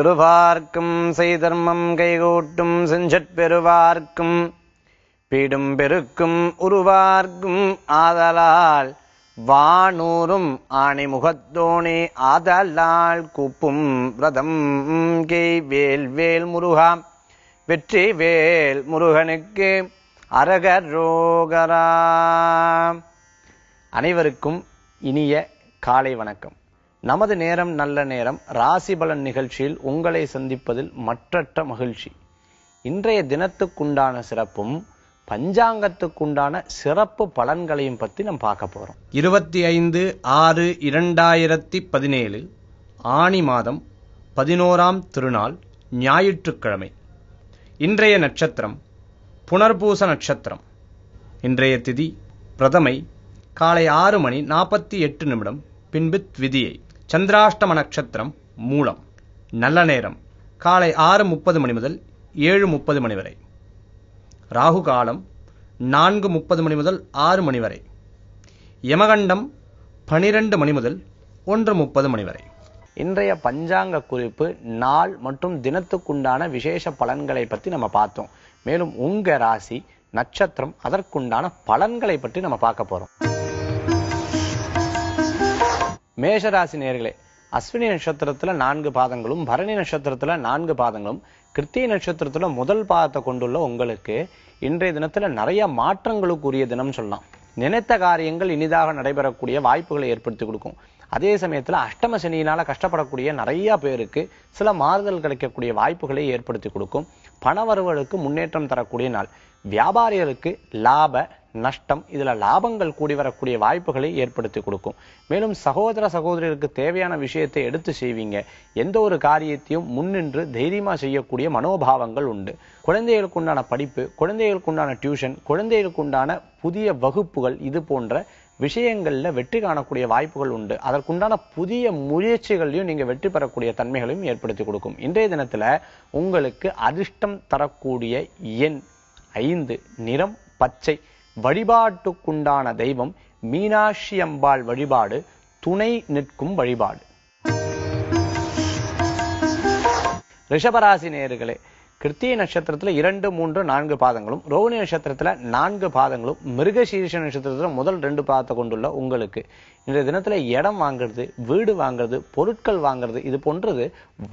திருவார்க்கும் செய்தர்மம் கைகூட்டும் செஞ்சற் பெருவார்க்கும் பீடும் பெருக்கும் உருவார்க்கும் ஆதலால் வானூரும் ஆணை முகத்தோனே ஆதலால் கூப்பும் விரதம் கெய் வேல் வேல் முருகா வெற்றி வேல் முருகனுக்கு அரகரோகரா. அனைவருக்கும் இனிய காலை வணக்கம். நமது நேரம் நல்ல நேரம் ராசி பலன் நிகழ்ச்சியில் உங்களை சந்திப்பதில் மற்றற்ற மகிழ்ச்சி. இன்றைய தினத்துக்குண்டான சிறப்பும் பஞ்சாங்கத்துக்குண்டான சிறப்பு பலன்களையும் பற்றி நம்ம பார்க்க போறோம். 25/6/2017 ஆனி மாதம் 11ஆம் திருநாள் ஞாயிற்றுக்கிழமை. இன்றைய நட்சத்திரம் புனர்பூச நட்சத்திரம். இன்றைய திதி பிரதமை காலை 6:48 பின்பு த்விதியை. சந்திராஷ்டம நட்சத்திரம் மூலம். நல்ல நேரம் காலை 6:30 முதல் 7:30 வரை. ராகு காலம் 4:30 முதல் 6 வரை. யமகண்டம் 12 முதல் 1:30 வரை. இன்றைய பஞ்சாங்க குறிப்பு நாள் மற்றும் தினத்துக்குண்டான விசேஷ பலன்களை பற்றி நம்ம பார்த்தோம். மேலும் உங்க ராசி நட்சத்திரம் அதற்குண்டான பலன்களை பற்றி நம்ம பார்க்க போறோம். மேஷராசி நேயர்களே, அஸ்வினி நட்சத்திரத்துல 4 பாதங்களும் பரணி நட்சத்திரத்துல 4 பாதங்களும் கிருத்திகை நட்சத்திரத்துல முதல் பாதத்தை கொண்டுள்ள உங்களுக்கு இன்றைய தினத்துல நிறைய மாற்றங்களுக்குரிய தினம் சொல்லலாம். நினைத்த காரியங்கள் இனிதாக நடைபெறக்கூடிய வாய்ப்புகளை ஏற்படுத்தி கொடுக்கும். அதே சமயத்துல அஷ்டம சனியினால கஷ்டப்படக்கூடிய நிறைய பேருக்கு சில மாறுதல் கிடைக்கக்கூடிய வாய்ப்புகளை ஏற்படுத்தி கொடுக்கும். பணவரவுகளுக்கு முன்னேற்றம் தரக்கூடிய நாள். வியாபாரிகளுக்கு லாப நஷ்டம், இதுல லாபங்கள் கூடி வரக்கூடிய வாய்ப்புகளை ஏற்படுத்தி கொடுக்கும். மேலும் சகோதர சகோதரிகளுக்கு தேவையான விஷயத்தை எடுத்து செய்வீங்க. எந்த ஒரு காரியத்தையும் முன்னின்று தைரியமா செய்யக்கூடிய மனோபாவங்கள் உண்டு. குழந்தைகளுக்கு உண்டான படிப்பு, குழந்தைகளுக்கு உண்டான டியூஷன், குழந்தைகளுக்கு உண்டான புதிய வகுப்புகள், இது போன்ற விஷயங்கள்ல வெற்றி காணக்கூடிய வாய்ப்புகள் உண்டு. அதற்குண்டான புதிய முயற்சிகளையும் நீங்க வெற்றி பெறக்கூடிய தன்மைகளையும் ஏற்படுத்தி கொடுக்கும். இன்றைய தினத்துல உங்களுக்கு அதிர்ஷ்டம் தரக்கூடிய எண் 5, நிறம் பச்சை. வழிபாட்டுக்குண்டான தெய்வம் மீனாட்சி அம்பாள் வழிபாடு, துணை நிற்கும் வழிபாடு. ரிஷபராசி நேயர்களே, கிருத்திகை நட்சத்திரத்துல 2, 3, 4 பாதங்களும், ரோகிணி நட்சத்திரத்துல 4 பாதங்களும், மிருகசீரிஷ நட்சத்திரத்துல முதல் 2 பாதத்தை கொண்டுள்ள உங்களுக்கு இன்றைய தினத்துல இடம் வாங்குறது, வீடு வாங்குறது, பொருட்கள் வாங்குறது, இது போன்றது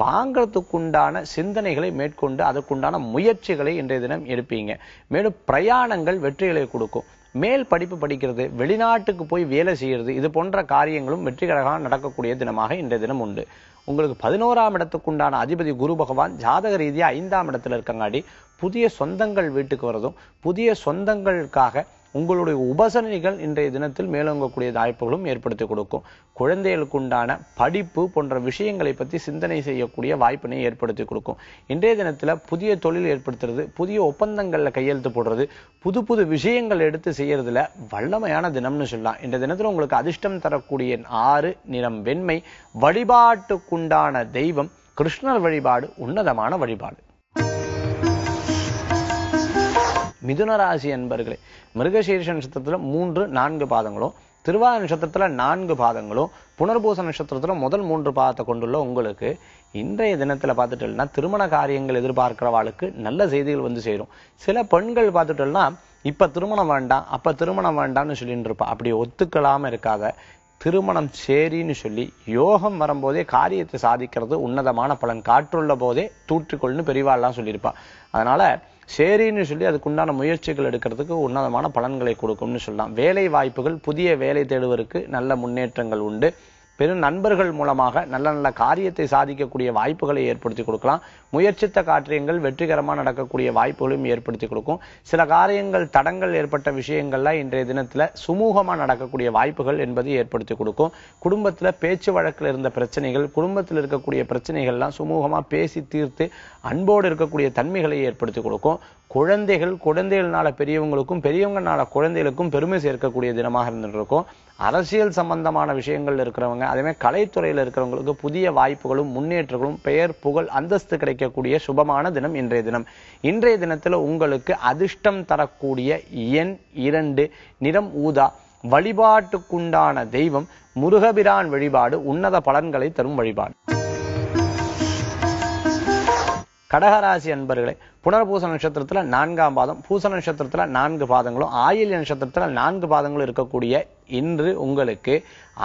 வாங்கறதுக்குண்டான சிந்தனைகளை மேற்கொண்டு அதற்குண்டான முயற்சிகளை இன்றைய தினம் எடுப்பீங்க. மேலும் பிரயாணங்கள் வெற்றிகளை கொடுக்கும். மேல் படிப்பு படிக்கிறது, வெளிநாட்டுக்கு போய் வேலை செய்யறது, இது போன்ற காரியங்களும் வெற்றிகரமாக நடக்கக்கூடிய தினமாக இன்றைய தினம் உண்டு. உங்களுக்கு 11ஆம் இடத்துக்குண்டான அதிபதி குரு பகவான் ஜாதக ரீதியா 5ஆம் இடத்துல இருக்கங்காட்டி புதிய சொந்தங்கள் வீட்டுக்கு வரதும், புதிய சொந்தங்களுக்காக உங்களுடைய உபசரணைகள் இன்றைய தினத்தில் மேலோங்கக்கூடிய வாய்ப்புகளும் ஏற்படுத்தி கொடுக்கும். குழந்தைகளுக்கு உண்டான படிப்பு போன்ற விஷயங்களை பற்றி சிந்தனை செய்யக்கூடிய வாய்ப்பினை ஏற்படுத்தி கொடுக்கும். இன்றைய தினத்துல புதிய தொழில் ஏற்படுத்துறது, புதிய ஒப்பந்தங்கள்ல கையெழுத்து போடுறது, புது புது விஷயங்கள் எடுத்து செய்யறதுல வல்லமையான தினம்னு சொல்லலாம். இன்றைய தினத்துல உங்களுக்கு அதிர்ஷ்டம் தரக்கூடிய 6, நிறம் வெண்மை. வழிபாட்டுக்குண்டான தெய்வம் கிருஷ்ணர் வழிபாடு, உன்னதமான வழிபாடு. மிதுன ராசி அன்பர்களே, மிருகசீரிஷ நட்சத்திரத்துல 3, 4 பாதங்களும், திருவாதிரை நட்சத்திரத்துல 4 பாதங்களும், புனர்பூச நட்சத்திரத்துல முதல் 3 பாதத்தை கொண்டுள்ள உங்களுக்கு இன்றைய தினத்துல பார்த்துட்டோம்னா திருமண காரியங்கள் எதிர்பார்க்கிறவாளுக்கு நல்ல செய்திகள் வந்து சேரும். சில பெண்கள் பார்த்துட்டோம்னா இப்ப திருமணம் வேண்டாம், அப்ப திருமணம் வேண்டாம்னு சொல்லிட்டு இருப்பா. அப்படி ஒத்துக்கலாம இருக்காத, திருமணம் சரின்னு சொல்லி யோகம் வரும்போதே காரியத்தை சாதிக்கிறது உன்னதமான பலன். காற்றுள்ள போதே தூற்றிக்கொள்னு பெரியவாள்லாம் சொல்லியிருப்பா. அதனால சரின்னு சொல்லி அதுக்குண்டான முயற்சிகள் எடுக்கிறதுக்கு உன்னதமான பலன்களை கொடுக்கும்னு சொல்லலாம். வேலை வாய்ப்புகள், புதிய வேலை தேடுவதற்கு நல்ல முன்னேற்றங்கள் உண்டு. பெரும் நண்பர்கள் மூலமாக நல்ல நல்ல காரியத்தை சாதிக்கக்கூடிய வாய்ப்புகளை ஏற்படுத்தி கொடுக்கலாம். முயற்சித்த காரியங்கள் வெற்றிகரமாக நடக்கக்கூடிய வாய்ப்புகளையும் ஏற்படுத்தி கொடுக்கும். சில காரியங்கள் தடங்கள் ஏற்பட்ட விஷயங்கள்ல இன்றைய தினத்துல சுமூகமா நடக்கக்கூடிய வாய்ப்புகள் என்பது ஏற்படுத்தி கொடுக்கும். குடும்பத்துல பேச்சு வழக்கில் இருந்த பிரச்சனைகள், குடும்பத்தில் இருக்கக்கூடிய பிரச்சனைகள்லாம் சுமூகமா பேசி தீர்த்து அன்போடு இருக்கக்கூடிய தன்மைகளை ஏற்படுத்தி கொடுக்கும். குழந்தைகள்னால பெரியவங்களுக்கும், பெரியவங்கனால குழந்தைகளுக்கும் பெருமை சேர்க்கக்கூடிய தினமாக இருந்துட்டு இருக்கும். அரசியல் சம்பந்தமான விஷயங்கள் இருக்கிறவங்க, அதே மாதிரி கலைத்துறையில் இருக்கிறவங்களுக்கு புதிய வாய்ப்புகளும் முன்னேற்றங்களும், பெயர் புகழ் அந்தஸ்து கிடைக்கக்கூடிய சுபமான தினம் இன்றைய தினம். இன்றைய தினத்துல உங்களுக்கு அதிர்ஷ்டம் தரக்கூடிய எண் 2, நிறம் ஊதா. வழிபாட்டுக்குண்டான தெய்வம் முருகபிரான் வழிபாடு, உன்னத பலன்களை தரும் வழிபாடு. கடகராசி அன்பர்களே, புனர்பூச நட்சத்திரத்துல 4ஆம் பாதம், பூச நட்சத்திரத்துல 4 பாதங்களும், ஆயில்ய நட்சத்திரத்துல 4 பாதங்களும் இருக்கக்கூடிய இன்று உங்களுக்கு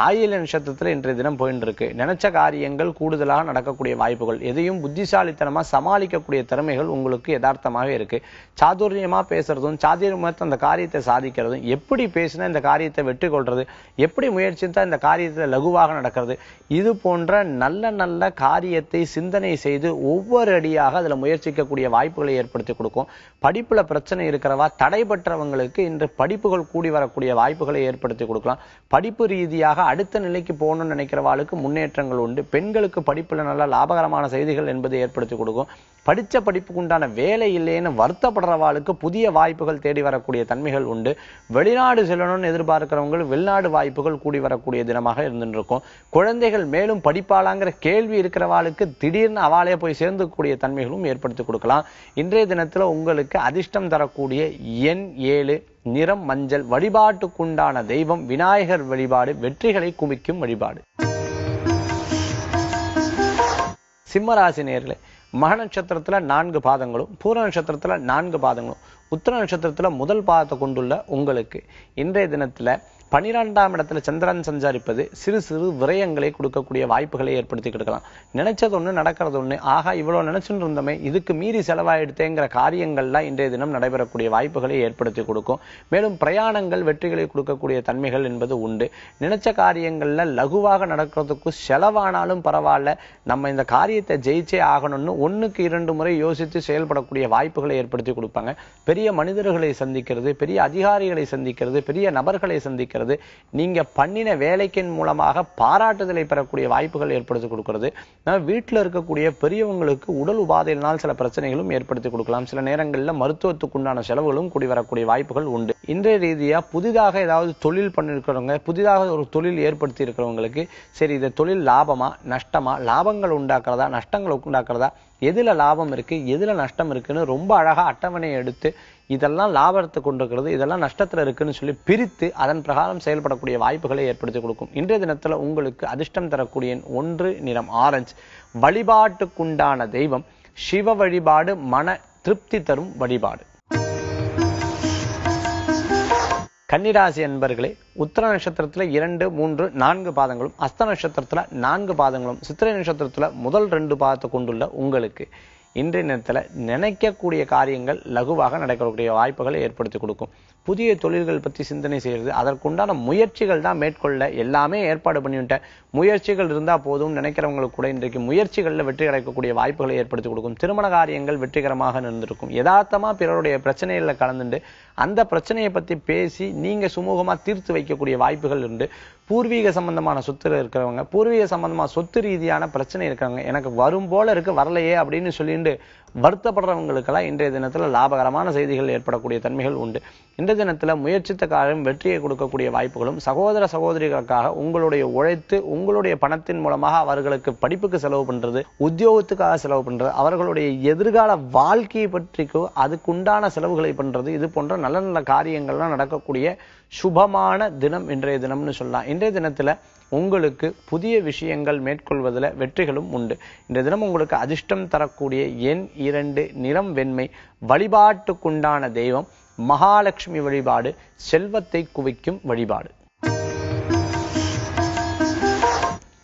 ஆயில்ய நட்சத்திரத்துல இன்றைய தினம் போயிட்டு இருக்கு. நினைச்ச காரியங்கள் கூடுதலாக நடக்கக்கூடிய வாய்ப்புகள், எதையும் புத்திசாலித்தனமா சமாளிக்கக்கூடிய திறமைகள் உங்களுக்கு யதார்த்தமாவே இருக்கு. சாதுரியமா பேசுறதும் சாதுரியமா அந்த காரியத்தை சாதிக்கிறதும், எப்படி பேசினா இந்த காரியத்தை வெற்றி கொள்றது, எப்படி முயற்சித்தா இந்த காரியத்தை லகுவாக நடக்கிறது, இது போன்ற நல்ல நல்ல காரியத்தை சிந்தனை செய்து ஒவ்வொரு அடியாக அதுல முயற்சிக்கக்கூடிய வாய்ப்புகளை ஏற்படுத்தி கொடுக்கும். படிப்புல பிரச்சனை இருக்கிறவா, தடைபற்றவங்களுக்கு இன்று படிப்புகள் கூடி வரக்கூடிய வாய்ப்புகளை ஏற்படுத்தி கொடுக்கலாம். படிப்பு ரீதியாக அடுத்த நிலைக்கு போகணும்னு நினைக்கிறவாளுக்கு முன்னேற்றங்கள் உண்டு. பெண்களுக்கு படிப்புல நல்ல லாபகரமான செய்திகள் என்பது ஏற்படுத்தி கொடுக்கும். படிச்ச படிப்புக்கு உண்டான வேலை இல்லைன்னு வருத்தப்படுறவாளுக்கு புதிய வாய்ப்புகள் தேடி வரக்கூடிய தன்மைகள் உண்டு. வெளிநாடு செல்லணும்னு எதிர்பார்க்கிறவங்க வெளிநாடு வாய்ப்புகள் கூடி வரக்கூடிய தினமாக இருந்துட்டு இருக்கும். குழந்தைகள் மேலும் படிப்பாளாங்கிற கேள்வி இருக்கிறவாளுக்கு திடீர்னு அவாளே போய் சேர்ந்துக்கூடிய தன்மைகளும் ஏற்படுத்தி கொடுக்கலாம். இன்றைய தினத்துல உங்களுக்கு அதிர்ஷ்டம் தரக்கூடிய எண் 7, நிறம் மஞ்சள், வழிபாட்டுக்குண்டான தெய்வம் விநாயகர் வழிபாடு, வெற்றிகளை குவிக்கும் வழிபாடு. சிம்மராசி நேயர்களே, மக நட்சத்திரத்துல 4 பாதங்களும், பூர நட்சத்திரத்துல 4 பாதங்களும், உத்திர நட்சத்திரத்துல முதல் பாதத்தை கொண்டுள்ள உங்களுக்கு இன்றைய தினத்துல 12ஆம் இடத்துல சந்திரன் சஞ்சாரிப்பது சிறு சிறு விரயங்களை கொடுக்கக்கூடிய வாய்ப்புகளை ஏற்படுத்தி கொடுக்கலாம். நினைச்சது ஒண்ணு நடக்கிறது ஒண்ணு, ஆகா இவ்வளவு நினைச்சுட்டு இருந்தோமே, இதுக்கு மீறி செலவாயிடுத்தேங்கிற காரியங்கள்லாம் இன்றைய தினம் நடைபெறக்கூடிய வாய்ப்புகளை ஏற்படுத்தி கொடுக்கும். மேலும் பிரயாணங்கள் வெற்றிகளை கொடுக்கக்கூடிய தன்மைகள் என்பது உண்டு. நினைச்ச காரியங்கள்ல லகுவாக நடக்கிறதுக்கு செலவானாலும் பரவாயில்ல, நம்ம இந்த காரியத்தை ஜெயிச்சே ஆகணும்னு 1க்கு 2 முறை யோசித்து செயல்படக்கூடிய வாய்ப்புகளை ஏற்படுத்தி கொடுப்பாங்க. பெரிய மனிதர்களை சந்திக்கிறது, பெரிய அதிகாரிகளை சந்திக்கிறது, பெரிய நபர்களை சந்திக்கிறது, நீங்க பண்ணின வேலைக்கின் மூலமாக பாராட்டுதலை பெறக்கூடிய வாய்ப்புகள் ஏற்படுத்தி கொடுக்கிறது. வீட்டில் இருக்கக்கூடிய பெரியவங்களுக்கு உடல் உபாதையினால் சில பிரச்சனைகளும் ஏற்படுத்தி கொடுக்கலாம். சில நேரங்களில் மருத்துவத்துக்குண்டான செலவுகளும் கூடி வரக்கூடிய வாய்ப்புகள் உண்டு. இன்றைய ரீதியா புதிதாக ஏதாவது தொழில் பண்ணிருக்கிறவங்க, புதிதாக ஒரு தொழில் ஏற்படுத்தி இருக்கிறவங்களுக்கு சரி இந்த தொழில் லாபமா நஷ்டமா, லாபங்கள் உண்டாக்குறதா நஷ்டங்கள் உண்டாக்குறதா, எதுல லாபம் இருக்கு எதுல நஷ்டம் இருக்குன்னு ரொம்ப அழகா அட்டவணையை எடுத்து இதெல்லாம் லாபத்தை கொண்டிருக்கிறது இதெல்லாம் நஷ்டத்துல இருக்குன்னு சொல்லி பிரித்து அதன் பிரகாரம் செயல்படக்கூடிய வாய்ப்புகளை ஏற்படுத்தி கொடுக்கும். இன்றைய தினத்துல உங்களுக்கு அதிர்ஷ்டம் தரக்கூடிய 1, நிறம் ஆரஞ்சு, வழிபாட்டுக்குண்டான தெய்வம் சிவ வழிபாடு, மன திருப்தி தரும் வழிபாடு. கன்னிராசி அன்பர்களே, உத்திர நட்சத்திரத்துல 2, 3, 4 பாதங்களும், அஸ்த நட்சத்திரத்துல 4 பாதங்களும், சித்திரை நட்சத்திரத்துல முதல் 2 பாதத்தை கொண்டுள்ள உங்களுக்கு இன்றைய நேரத்துல நினைக்கக்கூடிய காரியங்கள் லகுவாக நடக்கக்கூடிய வாய்ப்புகளை ஏற்படுத்தி கொடுக்கும். புதிய தொழில்கள் பற்றி சிந்தனை செய்யறது, அதற்குண்டான முயற்சிகள் தான் மேற்கொள்ள எல்லாமே ஏற்பாடு பண்ணிவிட்டேன், முயற்சிகள் இருந்தா போதும் நினைக்கிறவங்களுக்கு கூட இன்றைக்கு முயற்சிகள்ல வெற்றி கிடைக்கக்கூடிய வாய்ப்புகளை ஏற்படுத்தி கொடுக்கும். திருமண காரியங்கள் வெற்றிகரமாக நடந்திருக்கும். யதார்த்தமா பிறருடைய பிரச்சனைகளை கலந்துண்டு அந்த பிரச்சனையை பத்தி பேசி நீங்க சுமூகமா தீர்த்து வைக்கக்கூடிய வாய்ப்புகள் உண்டு. பூர்வீக சம்பந்தமான சொத்துல இருக்கிறவங்க, பூர்வீக சம்பந்தமா சொத்து ரீதியான பிரச்சனை இருக்கிறவங்க, எனக்கு வரும் போல இருக்கு வரலையே அப்படின்னு சொல்லிட்டு வருத்தப்படுறவங்களுக்கெல்லாம் இன்றைய தினத்துல லாபகரமான செய்திகள் ஏற்படக்கூடிய தன்மைகள் உண்டு. இன்றைய தினத்துல முயற்சித்த காரியம் வெற்றியை கொடுக்கக்கூடிய வாய்ப்புகளும், சகோதர சகோதரிகளுக்காக உங்களுடைய உழைத்து உங்களுடைய பணத்தின் மூலமாக அவர்களுக்கு படிப்புக்கு செலவு பண்றது, உத்தியோகத்துக்காக செலவு பண்றது, அவர்களுடைய எதிர்கால வாழ்க்கையை பற்றிக்கோ அதுக்குண்டான செலவுகளை பண்றது, இது போன்ற நல்ல நல்ல காரியங்கள்லாம் நடக்கக்கூடிய சுபமான தினம் இன்றைய தினம்னு சொல்லலாம். இன்றைய தினத்துல உங்களுக்கு புதிய விஷயங்கள் மேற்கொள்வதில் வெற்றிகளும் உண்டு. இன்றைய தினம் உங்களுக்கு அதிர்ஷ்டம் தரக்கூடிய எண் 2, நிறம் வெண்மை, வழிபாட்டுக்குண்டான தெய்வம் மகாலட்சுமி வழிபாடு, செல்வத்தை குவிக்கும் வழிபாடு.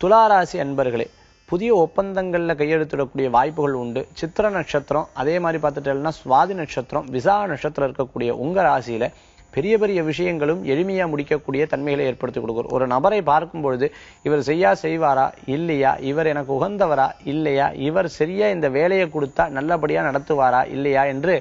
துளாராசி அன்பர்களே, புதிய ஒப்பந்தங்கள்ல கையெழுத்திடக்கூடிய வாய்ப்புகள் உண்டு. சித்திர நட்சத்திரம், அதே மாதிரி பார்த்துட்டேன்னா சுவாதி நட்சத்திரம், விசாக நட்சத்திரம் இருக்கக்கூடிய உங்க ராசியில பெரிய பெரிய விஷயங்களும் எளிமையா முடிக்கக்கூடிய தன்மைகளை ஏற்படுத்தி கொடுக்கும். ஒரு நபரை பார்க்கும் பொழுது இவர் செய்வாரா இல்லையா, இவர் எனக்கு உகந்தவரா இல்லையா, இவர் சரியா இந்த வேலையை கொடுத்தா நல்லபடியா நடத்துவாரா இல்லையா என்று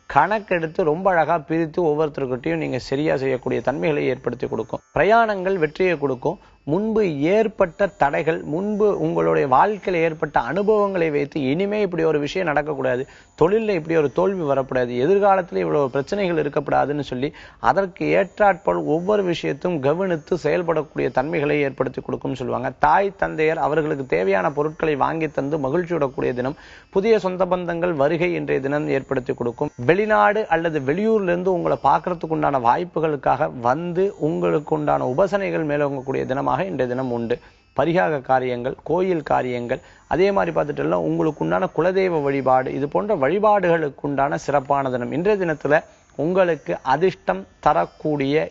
கணக்கெடுத்து ரொம்ப அழகா பிரித்து ஒவ்வொருத்தருக்கிட்டையும் நீங்க சரியா செய்யக்கூடிய தன்மைகளை ஏற்படுத்தி கொடுக்கும். பிரயாணங்கள் வெற்றியை கொடுக்கும். முன்பு ஏற்பட்ட தடைகள், முன்பு உங்களுடைய வாழ்க்கையில் ஏற்பட்ட அனுபவங்களை வைத்து இனிமே இப்படி ஒரு விஷயம் நடக்கக்கூடாது, தொழிலில் இப்படி ஒரு தோல்வி வரக்கூடாது, எதிர்காலத்தில் இவ்வளவு பிரச்சனைகள் இருக்கக்கூடாதுன்னு சொல்லி அதற்கு ஏற்றாற்போல் ஒவ்வொரு விஷயத்தும் கவனித்து செயல்படக்கூடிய தன்மைகளை ஏற்படுத்தி கொடுக்கும் சொல்லுவாங்க. தாய் தந்தையர் அவர்களுக்கு தேவையான பொருட்களை வாங்கி தந்து மகிழ்ச்சி விடக்கூடிய தினம். புதிய சொந்த பந்தங்கள் வருகை இன்றைய தினம் ஏற்படுத்தி கொடுக்கும். வெளிநாடு அல்லது வெளியூர்ல இருந்து உங்களை பார்க்கறதுக்கு உண்டான வாய்ப்புகளுக்காக வந்து உங்களுக்கு உண்டான உபசனைகள் மேலோங்கக்கூடிய தினமாக இன்றைய தினம் உண்டு. பரிகார காரியங்கள், கோயில் காரியங்கள், அதே மாதிரி பார்த்துட்டோம்னா உங்களுக்கு உண்டான குலதெய்வ வழிபாடு, இது போன்ற வழிபாடுகளுக்கு உண்டான சிறப்பான தினம். இன்றைய தினத்துல உங்களுக்கு அதிர்ஷ்டம் தரக்கூடிய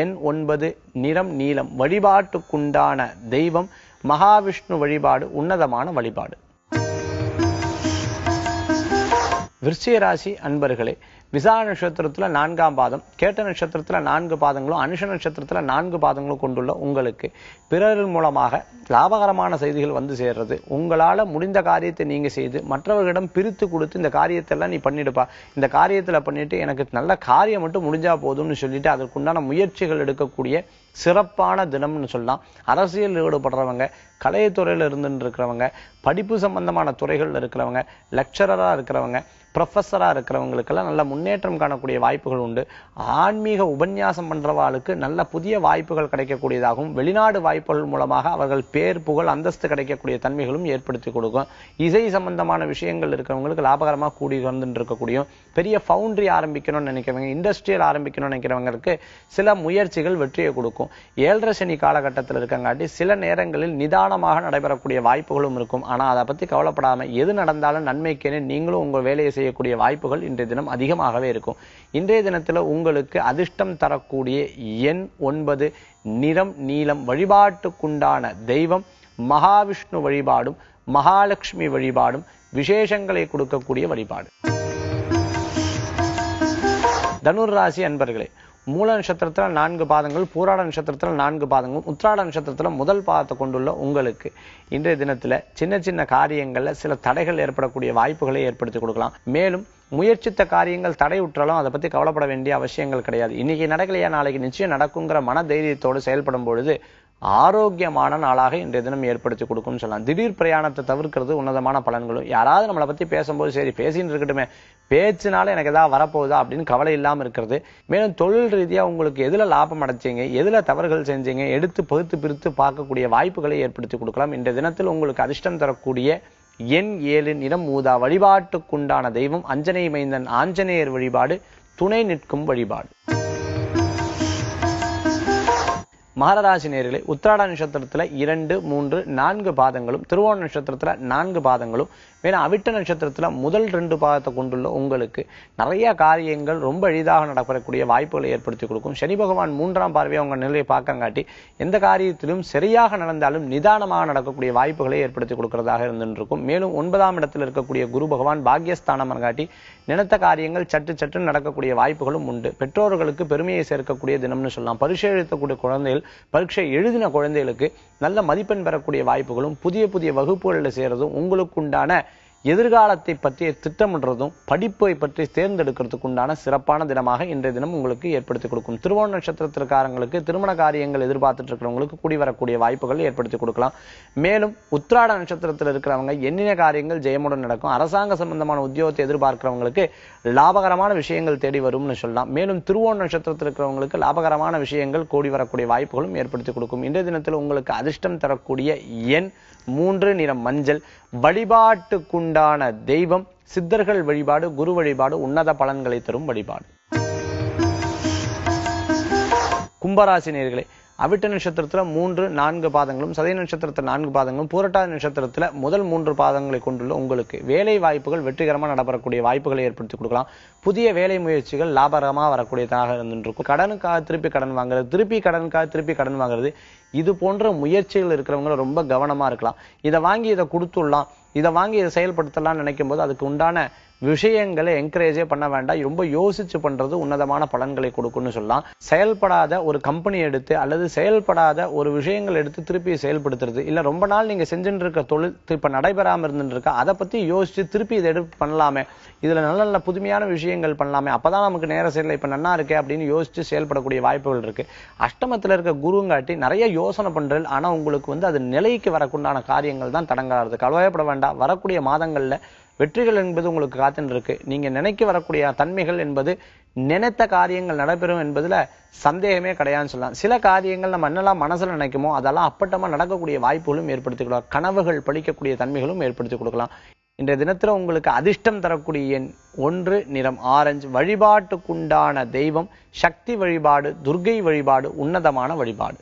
எண் 9, நிறம் நீலம், வழிபாட்டுக்குண்டான தெய்வம் மகாவிஷ்ணு வழிபாடு, உன்னதமான வழிபாடு. விருச்சிக ராசி அன்பர்களே, விசாக நட்சத்திரத்துல 4ஆம் பாதம், கேட்ட நட்சத்திரத்துல 4 பாதங்களும், அனுஷ நட்சத்திரத்துல 4 பாதங்களும் கொண்டுள்ள உங்களுக்கு பிறர் மூலமாக லாபகரமான செய்திகள் வந்து சேர்றது. உங்களால முடிந்த காரியத்தை நீங்க செய்து மற்றவர்களிடம் பிரித்து கொடுத்து இந்த காரியத்தை எல்லாம் நீ பண்ணிடுப்பா, இந்த காரியத்துல பண்ணிட்டு எனக்கு நல்ல காரியம் மட்டும் முடிஞ்சா போதும்னு சொல்லிட்டு அதற்குண்டான முயற்சிகள் எடுக்கக்கூடிய சிறப்பான தினம்னு சொல்லலாம். அரசியல் ஈடுபடுறவங்க, கலைத்துறையில இருந்துட்டு இருக்கிறவங்க, படிப்பு சம்பந்தமான துறைகள் இருக்கிறவங்க, லெக்சரரா இருக்கிறவங்க, ப்ரொஃபஸரா இருக்கிறவங்களுக்கெல்லாம் நல்ல முன்னேற்றம் காணக்கூடிய வாய்ப்புகள் உண்டு. ஆன்மீக உபன்யாசம் பண்றவாளுக்கு நல்ல புதிய வாய்ப்புகள் கிடைக்கக்கூடியதாகவும், வெளிநாடு வாய்ப்புகள் மூலமாக அவர்கள் பேர் புகழ் அந்தஸ்து கிடைக்கக்கூடிய தன்மைகளும் ஏற்படுத்தி கொடுக்கும். இசை சம்பந்தமான விஷயங்கள் இருக்கிறவங்களுக்கு லாபகரமாக கூடி வந்துட்டு இருக்கக்கூடிய, பெரிய ஃபவுண்டரி ஆரம்பிக்கணும்னு நினைக்கிறவங்க, இண்டஸ்ட்ரியல் ஆரம்பிக்கணும்னு நினைக்கிறவங்களுக்கு சில முயற்சிகள் வெற்றியை கொடுக்கும். 7.5 சனி காலகட்டத்தில் இருக்கங்காட்டி சில நேரங்களில் நிதானமாக நடைபெறக்கூடிய வாய்ப்புகளும் இருக்கும். ஆனா அதை பத்தி கவலைப்படாம எது நடந்தாலும் நன்மைக்கேன்னு நீங்களும் உங்க வேலையை செய்யக்கூடிய வாய்ப்புகள் இன்றைய தினம் அதிகமாகவே இருக்கும். இன்றைய தினத்துல உங்களுக்கு அதிர்ஷ்டம் தரக்கூடிய எண் 9, நிறம் நீலம், வழிபாட்டுக்குண்டான தெய்வம் மகாவிஷ்ணு வழிபாடும், மகாலட்சுமி வழிபாடும், விசேஷங்களை கொடுக்கக்கூடிய வழிபாடு. தனுர் ராசி அன்பர்களே, மூல நட்சத்திரத்துல 4 பாதங்கள், பூராட நட்சத்திரத்துல 4 பாதங்களும், உத்திராட நட்சத்திரத்துல முதல் பாதத்தை கொண்டுள்ள உங்களுக்கு இன்றைய தினத்துல சின்ன சின்ன காரியங்கள்ல சில தடைகள் ஏற்படக்கூடிய வாய்ப்புகளை ஏற்படுத்தி கொடுக்கலாம். மேலும் முயற்சித்த காரியங்கள் தடை உற்றாலும் அதை பத்தி கவலைப்பட வேண்டிய அவசியங்கள் கிடையாது. இன்னைக்கு நடக்கலையா நாளைக்கு நிச்சயம் நடக்குங்கிற மன தைரியத்தோடு செயல்படும் பொழுது ஆரோக்கியமான நாளாக இன்றைய தினம் ஏற்படுத்தி கொடுக்கும் சொல்லலாம். திடீர் பிரயாணத்தை தவிர்க்கிறது உன்னதமான பலன்களும். யாராவது நம்மளை பத்தி பேசும்போது சரி பேசின்னு இருக்கட்டுமே, பேச்சுனால எனக்கு ஏதாவது வரப்போகுதா அப்படின்னு கவலை இல்லாம இருக்கிறது. மேலும் தொழில் ரீதியா உங்களுக்கு எதுல லாபம் அடைச்சீங்க, எதுல தவறுகள் செஞ்சீங்க, எடுத்து பகுத்து பிரித்து பார்க்கக்கூடிய வாய்ப்புகளை ஏற்படுத்தி கொடுக்கலாம். இன்றைய தினத்தில் உங்களுக்கு அதிர்ஷ்டம் தரக்கூடிய எண் 7, நிறம் ஊதா, வழிபாட்டுக்குண்டான தெய்வம் அஞ்சனை மைந்தன் ஆஞ்சநேயர் வழிபாடு, துணை நிற்கும் வழிபாடு. மகராசி நேயர்களே, உத்திராட நட்சத்திரத்துல 2, 3, 4 பாதங்களும், திருவோண நட்சத்திரத்துல 4 பாதங்களும், மேலும் அவிட்ட நட்சத்திரத்துல முதல் 2 பாதத்தை கொண்டுள்ள உங்களுக்கு நிறைய காரியங்கள் ரொம்ப எளிதாக நடக்கக்கூடிய வாய்ப்புகளை ஏற்படுத்தி கொடுக்கும். சனி பகவான் 3ஆம் பார்வையை உங்க நிலையை பார்க்கங்காட்டி எந்த காரியத்திலும் சரியாக நடந்தாலும் நிதானமாக நடக்கக்கூடிய வாய்ப்புகளை ஏற்படுத்தி கொடுக்கிறதாக இருந்துருக்கும். மேலும் 9ஆம் இடத்தில் இருக்கக்கூடிய குரு பகவான் பாக்யஸ்தானம் காட்டி நினைத்த காரியங்கள் சற்று சற்று நடக்கக்கூடிய வாய்ப்புகளும் உண்டு. பெற்றோர்களுக்கு பெருமையை சேர்க்கக்கூடிய தினம்னு சொல்லலாம். பரீட்சை எழுதக்கூடிய குழந்தைகள், பரீட்சை எழுதின குழந்தைகளுக்கு நல்ல மதிப்பெண் பெறக்கூடிய வாய்ப்புகளும், புதிய புதிய வகுப்புகளில் சேர்றதும், உங்களுக்கு உண்டான எதிர்காலத்தை பற்றி திட்டமிடுறதும், படிப்பை பற்றி தேர்ந்தெடுக்கிறதுக்கு உண்டான சிறப்பான தினமாக இன்றைய தினம் உங்களுக்கு ஏற்படுத்தி கொடுக்கும். திருவோண நட்சத்திரத்திற்காரங்களுக்கு திருமண காரியங்கள் எதிர்பார்த்துட்டு இருக்கிறவங்களுக்கு கூடி வரக்கூடிய வாய்ப்புகள் ஏற்படுத்தி கொடுக்கலாம். மேலும் உத்திராட நட்சத்திரத்தில் இருக்கிறவங்க எண்ணின காரியங்கள் ஜெயமுடன் நடக்கும். அரசாங்க சம்பந்தமான உத்தியோகத்தை எதிர்பார்க்கிறவங்களுக்கு லாபகரமான விஷயங்கள் தேடி வரும்னு சொல்லலாம். மேலும் திருவோண நட்சத்திரத்தில் இருக்கிறவங்களுக்கு லாபகரமான விஷயங்கள் கூடி வரக்கூடிய வாய்ப்புகளும் ஏற்படுத்தி கொடுக்கும். இன்றைய தினத்தில் உங்களுக்கு அதிர்ஷ்டம் தரக்கூடிய எண் 3, நிறம் மஞ்சள், வழிபாட்டுக்குண்டான தெய்வம் சித்தர்கள் வழிபாடு, குரு வழிபாடு, உன்னத பலன்களை தரும் வழிபாடு. கும்பராசி நேயர்களே, அவிட்ட நட்சத்திரத்துல 3, 4 பாதங்களும், சதய நட்சத்திரத்துல 4 பாதங்களும், பூரட்டாதி நட்சத்திரத்துல முதல் 3 பாதங்களை கொண்டுள்ள உங்களுக்கு வேலை வாய்ப்புகள் வெற்றிகரமாக நடைபெறக்கூடிய வாய்ப்புகளை ஏற்படுத்தி கொடுக்கலாம். புதிய வேலை முயற்சிகள் லாபகரமாக வரக்கூடியதாக இருந்துருக்கும். கடனுக்காக திருப்பி கடன் வாங்குறது, திருப்பி கடனுக்காக திருப்பி கடன் வாங்குறது, இது போன்ற முயற்சிகள் இருக்கிறவங்க ரொம்ப கவனமா இருக்கலாம். இதை வாங்கி இதை கொடுத்துடலாம், இதை வாங்கி இதை செயல்படுத்தலாம் நினைக்கும் போது அதுக்கு உண்டான விஷயங்களை என்கரேஜே பண்ண வேண்டாம். ரொம்ப யோசிச்சு பண்றது உன்னதமான பலன்களை கொடுக்கும்னு சொல்லலாம். செயல்படாத ஒரு கம்பெனி எடுத்து அல்லது செயல்படாத ஒரு விஷயங்கள் எடுத்து திருப்பி செயல்படுத்துறது, இல்ல ரொம்ப நாள் நீங்க செஞ்சுட்டு இருக்க தொழில் இப்ப நடைபெறாம இருந்துட்டு இருக்கா, அதை பத்தி யோசிச்சு திருப்பி இதை எடுத்து பண்ணலாமே, இதுல நல்ல நல்ல புதுமையான விஷயங்கள் பண்ணலாமே, அப்பதான் நமக்கு நேர செயல இப்ப நன்னா இருக்கே அப்படின்னு யோசிச்சு செயல்படக்கூடிய வாய்ப்புகள் இருக்கு. அஷ்டமத்துல இருக்க குருங்காட்டி நிறைய யோசனை பண்றது, ஆனா உங்களுக்கு அது நிலைக்கு வரக்குண்டான காரியங்கள் தான் தடங்காது. கவலைப்பட வேண்டாம். வரக்கூடிய மாதங்கள்ல வெற்றிகள் என்பது உங்களுக்கு காத்துன்னு இருக்கு. நீங்க நினைக்க வரக்கூடிய தன்மைகள் என்பது நினைத்த காரியங்கள் நடைபெறும் என்பதுல சந்தேகமே கிடையாதுன்னு சொல்லலாம். சில காரியங்கள் நம்ம என்னெல்லாம் மனசுல நினைக்குமோ அதெல்லாம் அப்பட்டமா நடக்கக்கூடிய வாய்ப்புகளும் ஏற்படுத்தி கொடுக்கலாம். கனவுகள் பழிக்கக்கூடிய தன்மைகளும் ஏற்படுத்தி கொடுக்கலாம். இன்றைய தினத்துல உங்களுக்கு அதிர்ஷ்டம் தரக்கூடிய எண் 1, நிறம் ஆரஞ்சு, வழிபாட்டுக்குண்டான தெய்வம் சக்தி வழிபாடு, துர்க்கை வழிபாடு, உன்னதமான வழிபாடு.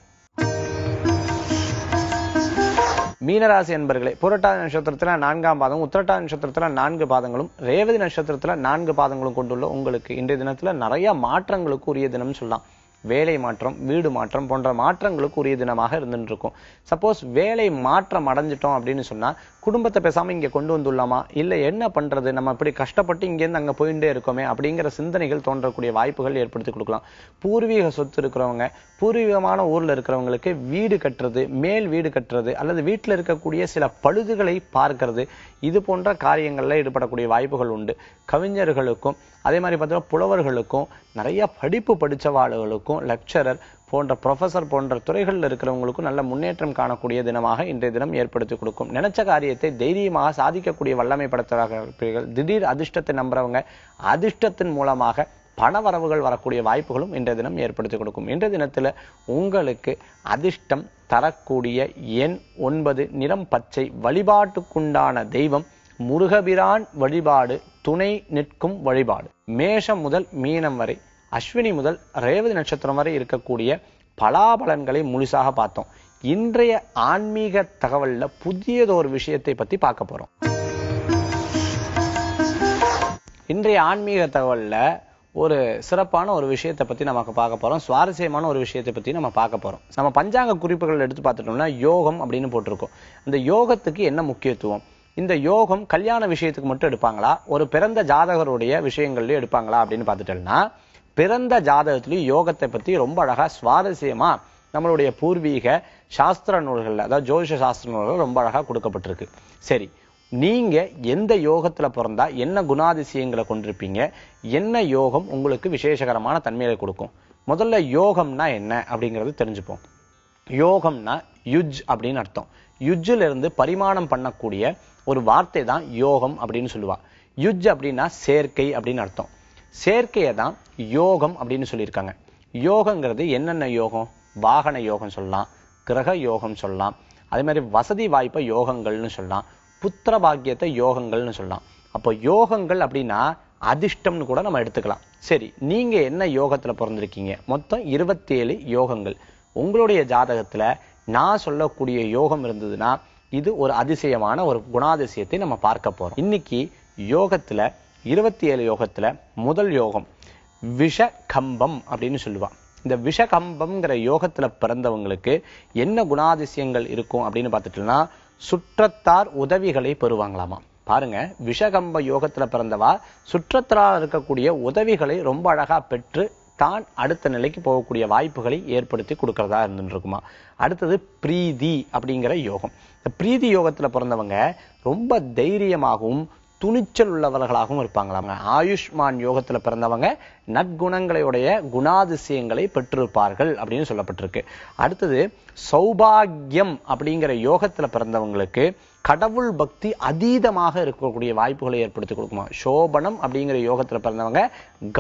மீனராசி என்பர்களே, புரட்டாதி நட்சத்திரத்துல 4ஆம் பாதம், உத்திரட்டாதி நட்சத்திரத்துல 4 பாதங்களும், ரேவதி நட்சத்திரத்துல 4 பாதங்களும் கொண்டுள்ள உங்களுக்கு இன்றைய தினத்துல நிறைய மாற்றங்களுக்கு உரிய தினம் சொல்லலாம். வேலை மாற்றம், வீடு மாற்றம் போன்ற மாற்றங்களுக்கு உரிய தினமாக இருந்துட்டு இருக்கும். சப்போஸ் வேலை மாற்றம் அடைஞ்சிட்டோம் அப்படின்னு சொன்னா குடும்பத்தை பேசாம இங்க கொண்டு வந்துடலாமா, இல்ல என்ன பண்றது, நம்ம இப்படி கஷ்டப்பட்டு இங்கேருந்து அங்க போயிட்டே இருக்கோமே அப்படிங்கிற சிந்தனைகள் தோன்றக்கூடிய வாய்ப்புகள் ஏற்படுத்தி கொடுக்கலாம். பூர்வீக சொத்து இருக்கிறவங்க, பூர்வீகமான ஊர்ல இருக்கிறவங்களுக்கு வீடு கட்டுறது, மேல் வீடு கட்டுறது, அல்லது வீட்டுல இருக்கக்கூடிய சில பழுதுகளை பார்க்கிறது, இது போன்ற காரியங்கள்ல ஈடுபடக்கூடிய வாய்ப்புகள் உண்டு. கவிஞர்களுக்கும் அதே மாதிரி பார்த்தீங்கன்னா புலவர்களுக்கும், நிறைய படிப்பு படிச்சவாளுகளுக்கும், லெக்சரர் போன்ற ப்ரொஃபசர் போன்ற துறைகளில் இருக்கிறவங்களுக்கும் நல்ல முன்னேற்றம் காணக்கூடிய தினமாக இன்றைய தினம் ஏற்படுத்தி கொடுக்கும். நினைச்ச காரியத்தை தைரியமாக சாதிக்கக்கூடிய வல்லமை படைத்தவராக இருப்பீர்கள். திடீர் அதிர்ஷ்டத்தை நம்புறவங்க அதிர்ஷ்டத்தின் மூலமாக பணவரவுகள் வரக்கூடிய வாய்ப்புகளும் இன்றைய தினம் ஏற்படுத்தி கொடுக்கும். இன்றைய தினத்துல உங்களுக்கு அதிர்ஷ்டம் தரக்கூடிய எண் 9, நிறம் பச்சை, வழிபாட்டுக்குண்டான தெய்வம் முருகபிரான் வழிபாடு, துணை நிற்கும் வழிபாடு. மேஷம் முதல் மீனம் வரை, அஸ்வினி முதல் ரேவதி நட்சத்திரம் வரை இருக்கக்கூடிய பலாபலன்களை முழுசாக பார்த்தோம். இன்றைய ஆன்மீக தகவல்ல புதியதொரு விஷயத்தை பத்தி பார்க்க போறோம். இன்றைய ஆன்மீக தகவல்ல ஒரு சிறப்பான ஒரு விஷயத்தை பத்தி நமக்கு பார்க்க போறோம். சுவாரஸ்யமான ஒரு விஷயத்தை பத்தி நம்ம பார்க்க போறோம். நம்ம பஞ்சாங்க குறிப்புகள் எடுத்து பார்த்துட்டோம்னா யோகம் அப்படின்னு போட்டிருக்கோம். அந்த யோகத்துக்கு என்ன முக்கியத்துவம், இந்த யோகம் கல்யாண விஷயத்துக்கு மட்டும் எடுப்பாங்களா, ஒரு பிறந்த ஜாதகருடைய விஷயங்கள்லயும் எடுப்பாங்களா அப்படின்னு பார்த்துட்டோம்னா, பிறந்த ஜாதகத்திலையும் யோகத்தை பத்தி ரொம்ப அழகா சுவாரஸ்யமா நம்மளுடைய பூர்வீக சாஸ்திர நூல்கள்ல, அதாவது ஜோதிஷ சாஸ்திர நூல்கள் ரொம்ப அழகா கொடுக்கப்பட்டிருக்கு. சரி, நீங்க எந்த யோகத்துல பிறந்தா என்ன குணாதிசயங்களை கொண்டிருப்பீங்க, என்ன யோகம் உங்களுக்கு விசேஷகரமான தன்மையை கொடுக்கும்? முதல்ல யோகம்னா என்ன அப்படிங்கிறது தெரிஞ்சுப்போம். யோகம்னா யுஜ் அப்படின்னு அர்த்தம். யுஜ்ல இருந்து பரிமாணம் பண்ணக்கூடிய ஒரு வார்த்தை தான் யோகம் அப்படின்னு சொல்லுவா. யுஜ் அப்படின்னா சேர்க்கை அப்படின்னு அர்த்தம். சேர்க்கையை தான் யோகம் அப்படின்னு சொல்லியிருக்காங்க. யோகங்கிறது என்னென்ன யோகம்? வாகன யோகம் சொல்லலாம், கிரக யோகம் சொல்லலாம், அதே மாதிரி வசதி வாய்ப்பை யோகங்கள்னு சொல்லலாம், புத்திர பாக்கியத்தை யோகங்கள்னு சொல்லலாம். அப்போ யோகங்கள் அப்படின்னா அதிர்ஷ்டம்னு கூட நம்ம எடுத்துக்கலாம். சரி, நீங்க என்ன யோகத்துல பிறந்திருக்கீங்க? மொத்தம் 27 யோகங்கள் உங்களுடைய ஜாதகத்துல நான் சொல்லக்கூடிய யோகம் இருந்ததுன்னா இது ஒரு அதிசயமான ஒரு குணாதிசயத்தை நம்ம பார்க்க போறோம். இன்னைக்கு யோகத்துல 27 யோகத்துல முதல் யோகம் விஷகம்பம் அப்படின்னு சொல்லுவா. இந்த விஷகம்பம்ங்கிற யோகத்துல பிறந்தவங்களுக்கு என்ன குணாதிசயங்கள் இருக்கும் அப்படின்னு பார்த்துட்டோம்னா, சுற்றத்தார் உதவிகளை பெறுவாங்களாமா. பாருங்க, விஷகம்ப யோகத்துல பிறந்தவா சுற்றத்தார் இருக்கக்கூடிய உதவிகளை ரொம்ப அழகா பெற்று தான் அடுத்த நிலைக்கு போகக்கூடிய வாய்ப்புகளை ஏற்படுத்தி கொடுக்கறதா இருந்துருக்குமா. அடுத்தது பிரீதி அப்படிங்கிற யோகம். இந்த பிரீதி யோகத்துல பிறந்தவங்க ரொம்ப தைரியமாகவும் துணிச்சல் உள்ளவர்களாகவும் இருப்பாங்களாம். ஆயுஷ்மான் யோகத்துல பிறந்தவங்க நற்குணங்களுடைய குணாதிசயங்களை பெற்றிருப்பார்கள் அப்படின்னு சொல்லப்பட்டிருக்கு. அடுத்தது சௌபாகியம் அப்படிங்கிற யோகத்துல பிறந்தவங்களுக்கு கடவுள் பக்தி அதீதமாக இருக்கக்கூடிய வாய்ப்புகளை ஏற்படுத்தி கொடுக்குமா. சோபனம் அப்படிங்கிற யோகத்துல பிறந்தவங்க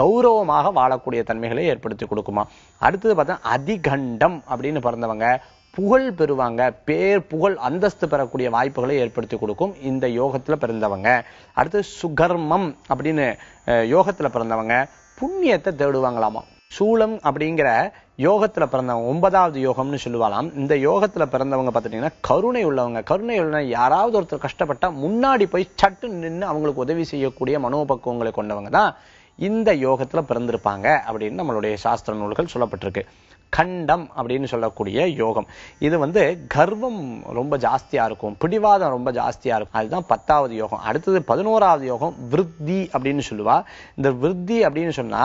கௌரவமாக வாழக்கூடிய தன்மைகளை ஏற்படுத்தி கொடுக்குமா. அடுத்தது பார்த்தா அதிகண்டம் அப்படின்னு பிறந்தவங்க புகழ் பெறுவாங்க, பேர் புகழ் அந்தஸ்து பெறக்கூடிய வாய்ப்புகளை ஏற்படுத்தி கொடுக்கும் இந்த யோகத்துல பிறந்தவங்க. அடுத்து சுகர்மம் அப்படின்னு யோகத்துல பிறந்தவங்க புண்ணியத்தை தேடுவாங்களாமா. சூலம் அப்படிங்கிற யோகத்துல பிறந்தவங்க 9வது யோகம்னு சொல்லுவாளாம். இந்த யோகத்துல பிறந்தவங்க பார்த்துட்டீங்கன்னா கருணை உள்ளவங்க. கருணை உள்ள யாராவது ஒருத்தர் கஷ்டப்பட்டா முன்னாடி போய் சட்டு நின்று அவங்களுக்கு உதவி செய்யக்கூடிய மனோபக்குவங்களை கொண்டவங்க தான் இந்த யோகத்துல பிறந்திருப்பாங்க அப்படின்னு நம்மளுடைய சாஸ்திர நூல்கள் சொல்லப்பட்டிருக்கு. கண்டம் அப்படின்னு சொல்லக்கூடிய யோகம், இது கர்வம் ரொம்ப ஜாஸ்தியா இருக்கும், பிடிவாதம் ரொம்ப ஜாஸ்தியா இருக்கும். அதுதான் 10வது யோகம். அடுத்தது 11வது யோகம் விருத்தி அப்படின்னு சொல்லுவா. இந்த விருத்தி அப்படின்னு சொன்னா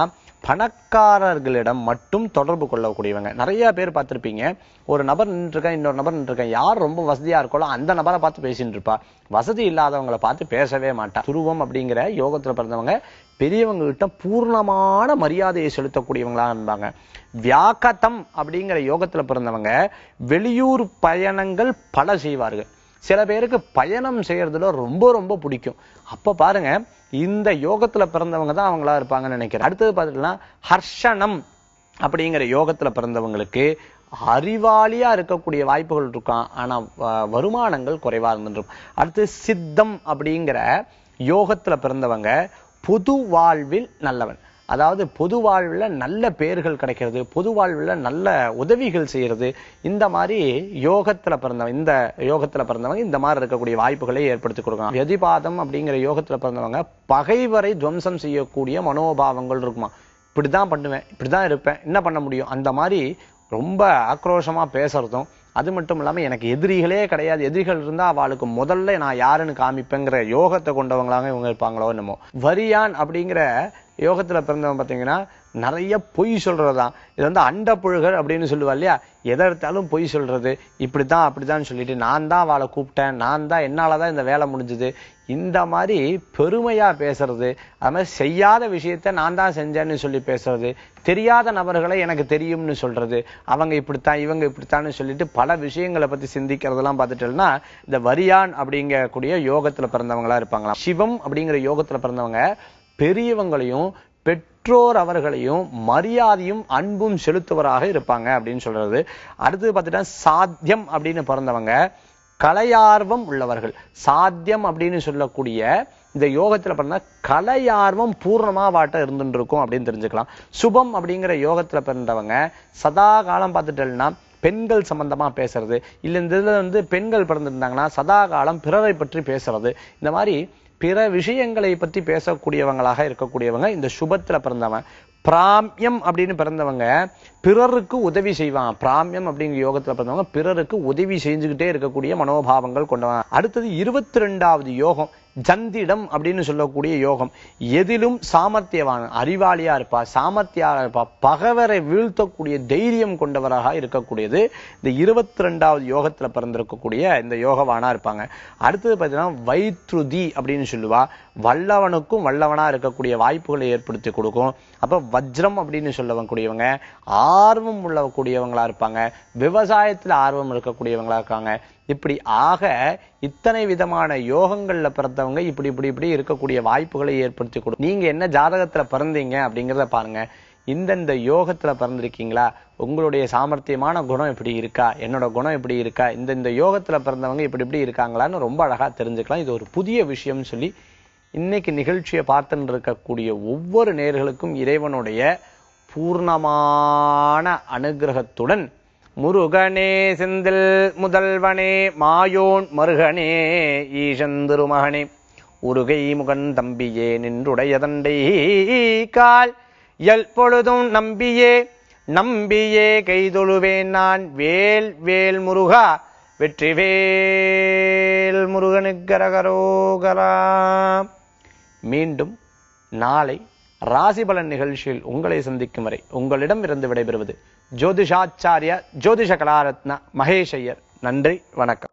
பணக்காரர்களிடம் மட்டும் தொடர்பு கொள்ளக்கூடியவங்க. நிறைய பேர் பார்த்திருப்பீங்க, ஒரு நபர் நின்றுருக்கேன், இன்னொரு நபர் நின்றுருக்கேன், யார் ரொம்ப வசதியா இருக்கோ அந்த நபரை பார்த்து பேசிட்டு இருப்பா, வசதி இல்லாதவங்களை பார்த்து பேசவே மாட்டா. துருவம் அப்படிங்கிற யோகத்துல பிறந்தவங்க பெரியவங்க கிட்ட பூர்ணமான மரியாதையை செலுத்தக்கூடியவங்களா இருந்தாங்க. வியாக்கதம் அப்படிங்கிற யோகத்துல பிறந்தவங்க வெளியூர் பயணங்கள் பல செய்வார்கள். சில பேருக்கு பயணம் செய்யறதுல ரொம்ப ரொம்ப பிடிக்கும். அப்ப பாருங்க, இந்த யோகத்துல பிறந்தவங்க தான் அவங்களா இருப்பாங்கன்னு நினைக்கிறேன். அடுத்தது பார்த்துட்டோம்னா ஹர்ஷனம் அப்படிங்கிற யோகத்துல பிறந்தவங்களுக்கு அறிவாளியா இருக்கக்கூடிய வாய்ப்புகள் இருக்கான், ஆனா வருமானங்கள் குறைவா இருந்துடும். அடுத்து சித்தம் அப்படிங்கிற யோகத்துல பிறந்தவங்க பொது வாழ்வில் நல்லவன். அதாவது பொது வாழ்வுல நல்ல பேர்கள் கிடைக்கிறது, பொது வாழ்வுல நல்ல உதவிகள் செய்யறது, இந்த மாதிரி யோகத்துல பிறந்தவங்க இந்த மாதிரி இருக்கக்கூடிய வாய்ப்புகளை ஏற்படுத்தி கொடுக்கலாம். வியதிபாதம் அப்படிங்கிற யோகத்துல பிறந்தவங்க பகைவரை துவம்சம் செய்யக்கூடிய மனோபாவங்கள் இருக்குமா. இப்படிதான் பண்ணுவேன், இப்படிதான் இருப்பேன், என்ன பண்ண முடியும், அந்த மாதிரி ரொம்ப ஆக்ரோஷமா பேசுறதும், அது மட்டும் இல்லாம எனக்கு எதிரிகளே கிடையாது, எதிரிகள் இருந்தா அவளுக்கு முதல்ல நான் யாருன்னு காமிப்பேங்கிற யோகத்தை கொண்டவங்களாக இவங்க இருப்பாங்களோ என்னமோ. வரியான் அப்படிங்கிற யோகத்துல பிறந்தவங்க பாத்தீங்கன்னா நிறைய பொய் சொல்றதுதான். இது வந்து அண்ட புழுகர் அப்படின்னு சொல்லுவா இல்லையா, எதை எடுத்தாலும் பொய் சொல்றது, இப்படித்தான் அப்படிதான் சொல்லிட்டு நான் தான் அவளை கூப்பிட்டேன், நான் தான், என்னாலதான் இந்த வேலை முடிஞ்சது, இந்த மாதிரி பெருமையா பேசுறது, அது மாதிரி செய்யாத விஷயத்த நான் தான் செஞ்சேன்னு சொல்லி பேசுறது, தெரியாத நபர்களை எனக்கு தெரியும்னு சொல்றது, அவங்க இப்படித்தான் இவங்க இப்படித்தான்னு சொல்லிட்டு பல விஷயங்களை பத்தி சிந்திக்கிறதெல்லாம் பார்த்துட்டோம்னா இந்த வரியான் அப்படிங்கக்கூடிய யோகத்துல பிறந்தவங்களா இருப்பாங்களாம். சிவம் அப்படிங்கிற யோகத்துல பிறந்தவங்க பெரியவங்களையும் பெற்றோர் அவர்களையும் மரியாதையும் அன்பும் செலுத்துவராக இருப்பாங்க அப்படின்னு சொல்றது. அடுத்தது பார்த்துட்டா சாத்தியம் அப்படின்னு பிறந்தவங்க கலையார்வம் உள்ளவர்கள். சாத்தியம் அப்படின்னு சொல்லக்கூடிய இந்த யோகத்துல பிறந்தா கலையார்வம் பூர்ணமா வாட்ட இருந்துட்டு இருக்கும் அப்படின்னு தெரிஞ்சுக்கலாம். சுபம் அப்படிங்கிற யோகத்துல பிறந்தவங்க சதா காலம் பார்த்துட்டேன்னா பெண்கள் சம்பந்தமா பேசுறது, இல்ல இந்த இதுல வந்து பெண்கள் பிறந்திருந்தாங்கன்னா சதா காலம் பிறரை பற்றி பேசுறது, இந்த மாதிரி பிற விஷயங்களை பற்றி பேசக்கூடியவங்களாக இருக்கக்கூடியவங்க இந்த சுபத்துல பிறந்தவன். பிராமியம் அப்படின்னு பிறந்தவங்க பிறருக்கு உதவி செய்வாங்க. பிராமியம் அப்படிங்கிற யோகத்துல பிறந்தவங்க பிறருக்கு உதவி செஞ்சுக்கிட்டே இருக்கக்கூடிய மனோபாவங்கள் கொண்டவங்க. அடுத்தது 22வது யோகம் ஜந்திடம் அப்படின்னு சொல்லக்கூடிய யோகம். எதிலும் சாமர்த்தியவான், அறிவாளியா இருப்பா, சாமர்த்தியா இருப்பா, பகவரை வீழ்த்தக்கூடிய தைரியம் கொண்டவராக இருக்கக்கூடியது இந்த 22வது யோகத்துல பிறந்திருக்கக்கூடிய இந்த யோகவானா இருப்பாங்க. அடுத்தது பார்த்தீங்கன்னா வைத்ருதி அப்படின்னு சொல்லுவா, வல்லவனுக்கும் வல்லவனா இருக்கக்கூடிய வாய்ப்புகளை ஏற்படுத்தி கொடுக்கும். அப்ப வஜ்ரம் அப்படின்னு சொல்லக்கூடியவங்க ஆர்வம் உள்ளக்கூடியவங்களா இருப்பாங்க, விவசாயத்துல ஆர்வம் இருக்கக்கூடியவங்களா இருக்காங்க. இப்படி ஆக இத்தனை விதமான யோகங்கள்ல பிறந்தவங்க இப்படி இப்படி இப்படி இருக்கக்கூடிய வாய்ப்புகளை ஏற்படுத்தி கொடுக்கும். நீங்க என்ன ஜாதகத்துல பிறந்தீங்க அப்படிங்கிறத பாருங்க. இந்தந்த யோகத்துல பிறந்திருக்கீங்களா, உங்களுடைய சாமர்த்தியமான குணம் இப்படி இருக்கா, என்னோட குணம் இப்படி இருக்கா, இந்த யோகத்துல பிறந்தவங்க இப்படி இப்படி இருக்காங்களான்னு ரொம்ப அழகா தெரிஞ்சுக்கலாம். இது ஒரு புதிய விஷயம் சொல்லி இன்னைக்கு நிகழ்ச்சியை பார்த்துட்டு இருக்கக்கூடிய ஒவ்வொரு நேயர்களுக்கும் இறைவனுடைய பூர்ணமான அனுகிரகத்துடன் முருகனே செந்தில் முதல்வனே மாயோன் மருகனே ஈசன் திருமகனே உருகை முகன் தம்பியே நின்றுடைய தண்டை கால் எல்பொழுதும் நம்பியே நம்பியே கைதொழுவேன் நான் வேல் வேல் முருகா வெற்றிவேல் முருகனுக்கு அரகரோகரா. மீண்டும் நாளை ராசிபலன் நிகழ்ச்சியில் உங்களை சந்திக்கும் வரை உங்களிடம் இருந்து விடைபெறுவது ஜோதிஷாச்சாரியா ஜோதிஷ கலாரத்னா மகேஷ் ஐயர். நன்றி, வணக்கம்.